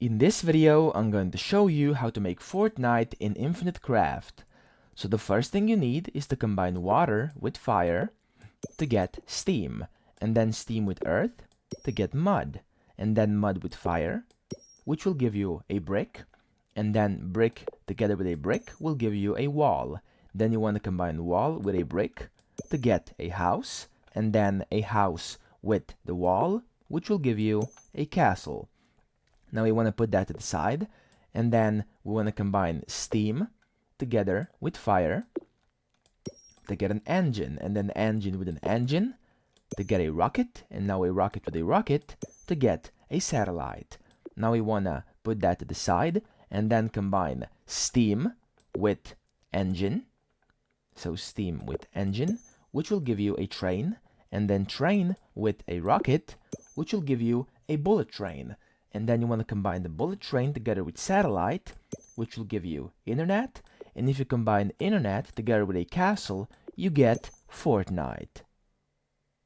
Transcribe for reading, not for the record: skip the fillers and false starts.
In this video, I'm going to show you how to make Fortnite in Infinite Craft. So the first thing you need is to combine water with fire to get steam, and then steam with earth to get mud, and then mud with fire, which will give you a brick, and then brick together with a brick will give you a wall. Then you want to combine wall with a brick to get a house, and then a house with the wall, which will give you a castle. Now we want to put that to the side, and then we want to combine steam together with fire to get an engine, and then engine with an engine to get a rocket, and now a rocket with a rocket to get a satellite. Now we want to put that to the side, and then combine steam with engine. So steam with engine, which will give you a train, and then train with a rocket, which will give you a bullet train. And then you want to combine the bullet train together with satellite, which will give you internet. And if you combine internet together with a castle, you get Fortnite.